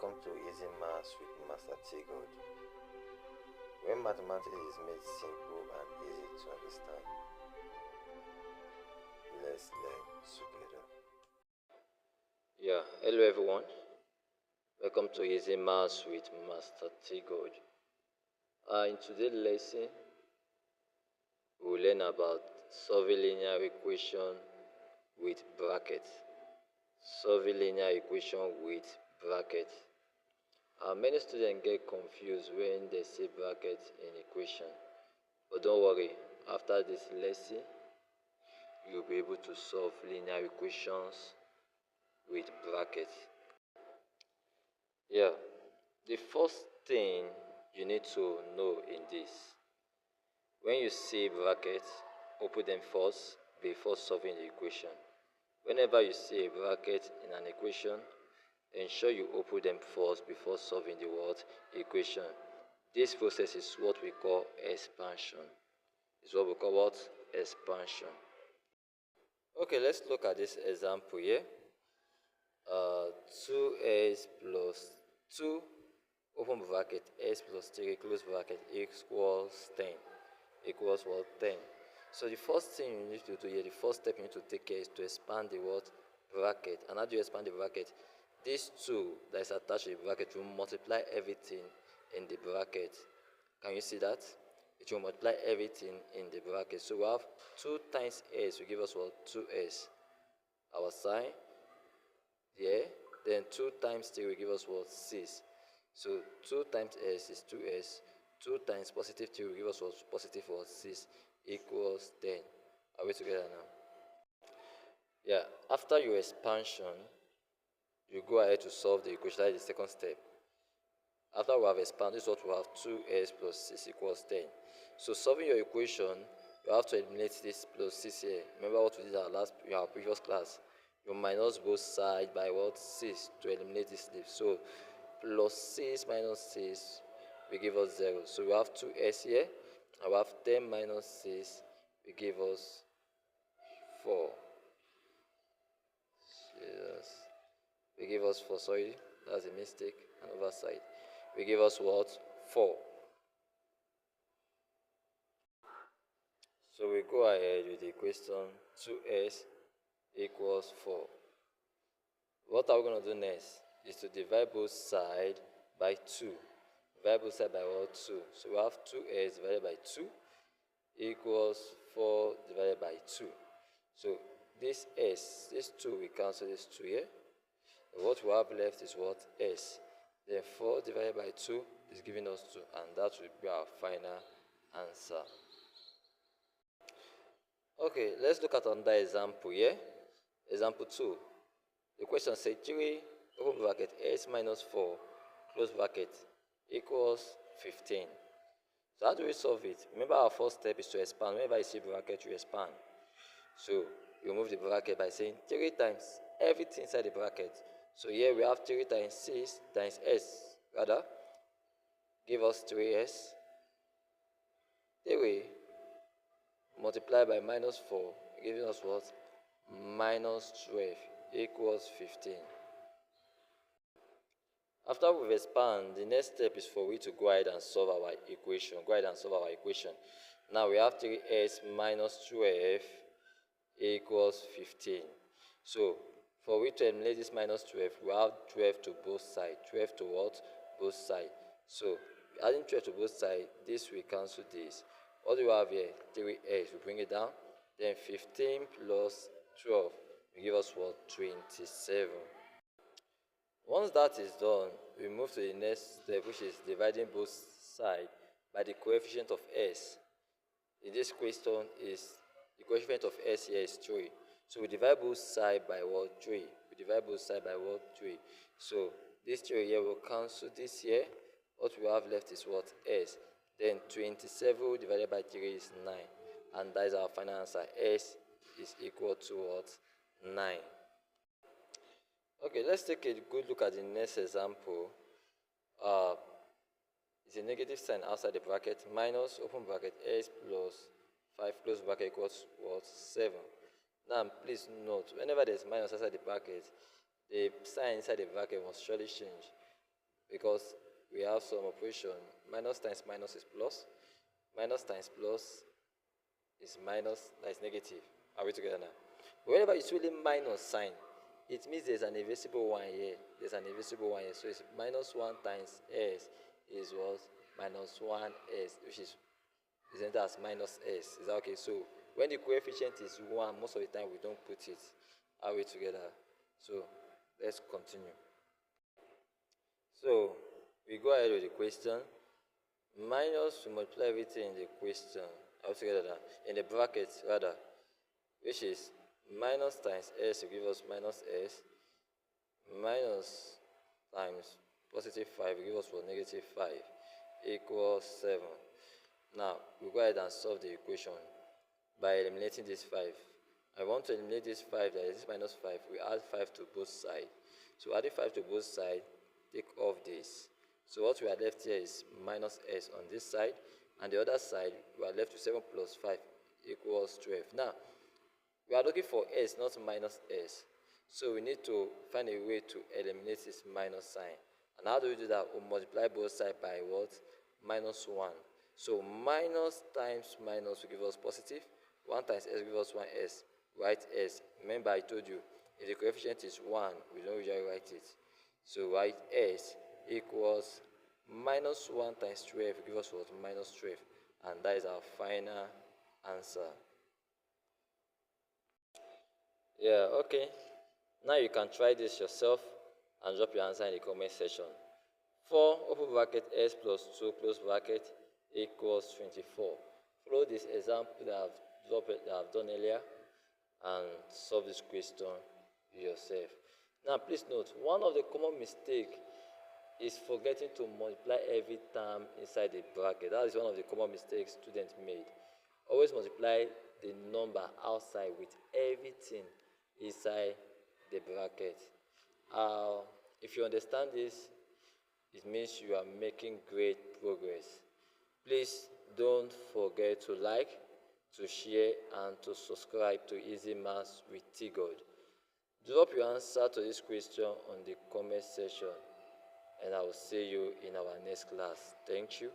Welcome to Easy Maths with Master Tgod. When mathematics is made simple and easy to understand, let's learn together. Hello everyone. Welcome to Easy Maths with Master Tgod. In today's lesson, we will learn about solving linear equation with brackets. Solving linear equation with brackets. Many students get confused when they see brackets in equation, but don't worry, after this lesson you'll be able to solve linear equations with brackets. The first thing you need to know in this, when you see brackets, open them first before solving the equation. Whenever you see a bracket in an equation, ensure you open them first before solving the word equation. This process is what we call expansion. It's what we call what? Expansion. Okay, let's look at this example here. 2x plus 2, open bracket, x plus 3, close bracket, equals 10. Equals what? 10. So the first thing you need to do here, the first step you need to take care is to expand the word bracket. And how do you expand the bracket? This 2 that is attached to the bracket will multiply everything in the bracket. Can you see that? It will multiply everything in the bracket. So we have 2 times s will give us what? 2s. Our sign here. Then 2 times 3 will give us what? 6. So 2 times s is 2s. 2 times positive 3 will give us what? Positive what? 6 equals 10. Are we together now? After your expansion, you go ahead to solve the equation. That is the second step. After we have expanded, this is what we have: 2s plus 6 equals 10. So solving your equation, you have to eliminate this plus 6 here. Remember what we did in our previous class? You minus both sides by what? 6 to eliminate this slip. So plus 6 minus 6 will give us 0. So we have 2s here, and we have 10 minus 6 will give us 4. We give us 4, sorry, that's a mistake, an oversight. We give us what? 4. So we go ahead with the question 2s equals 4. What are we going to do next? Is to divide both sides by 2. Divide both sides by what? 2. So we have 2s divided by 2 equals 4 divided by 2. So this 2, we cancel this 2 here. What we have left is what? S. Then 4 divided by 2 is giving us 2, and that will be our final answer. Okay, let's look at another example here. Example 2. The question says 3, open bracket, s minus 4, close bracket, equals 15. So how do we solve it? Remember, our first step is to expand. Whenever you see bracket, you expand. So you remove the bracket by saying 3 times everything inside the bracket. So here we have 3 times 6 times s, rather, give us 3s. 3 multiplied by minus 4, giving us what? Minus 12 equals 15. After we've expanded, the next step is for we to go ahead and solve our equation. Now we have 3s minus 12 equals 15. So for we to eliminate this minus 12, we have 12 to both sides. 12 to what? Both sides. So adding 12 to both sides, this will cancel this. What do we have here? 3s. We bring it down. Then 15 plus 12 will give us what? 27. Once that is done, we move to the next step, which is dividing both sides by the coefficient of s. In this question, the coefficient of s here is 3. So we divide both sides by what? 3. So this 3 here will cancel this here. What we have left is what? S. Then 27 divided by 3 is 9. And that is our final answer. S is equal to what? 9. Okay, let's take a good look at the next example. It's a negative sign outside the bracket. Minus, open bracket, s plus 5, close bracket equals what? 7. Now, please note, whenever there's minus outside the bracket, the sign inside the bracket must surely change. because we have some operation. Minus times minus is plus. Minus times plus is minus, that is negative. Are we together now? Whenever it's really minus sign, it means there's an invisible one here. There's an invisible one here. So it's minus 1 times s is what? Minus 1s, which is presented as minus s. Is that okay? So when the coefficient is 1, most of the time we don't put it. Are we together? So let's continue. So we go ahead with the question. Minus, we multiply everything in the question. Are we together now? In the bracket, rather, which is minus times s will give us minus s, minus times positive 5 will give us for negative 5 equals 7. Now, we go ahead and solve the equation by eliminating this 5. I want to eliminate this 5, that is this minus 5. We add 5 to both sides. So adding 5 to both sides, take off this. So what we are left here is minus s on this side, and the other side, we are left with 7 plus 5 equals 12. Now, we are looking for s, not minus s. So we need to find a way to eliminate this minus sign. And how do we do that? We multiply both sides by what? Minus 1. So minus times minus will give us positive. 1 times s will give us 1s. Write s. Remember I told you, if the coefficient is 1, we don't usually write it. So write s equals minus 1 times 12 will give us what? Minus 12. And that is our final answer. Yeah, okay. Now you can try this yourself and drop your answer in the comment section. 4 open bracket s plus 2 close bracket equals 24. Follow this example that I've done earlier and solve this question yourself. Now please note, one of the common mistakes is forgetting to multiply every term inside the bracket. That is one of the common mistakes students made. Always multiply the number outside with everything inside the bracket. If you understand this, it means you are making great progress. Please don't forget to like, to share, and to subscribe to Easy Maths with Tgod. Drop your answer to this question on the comment section, and I will see you in our next class. Thank you.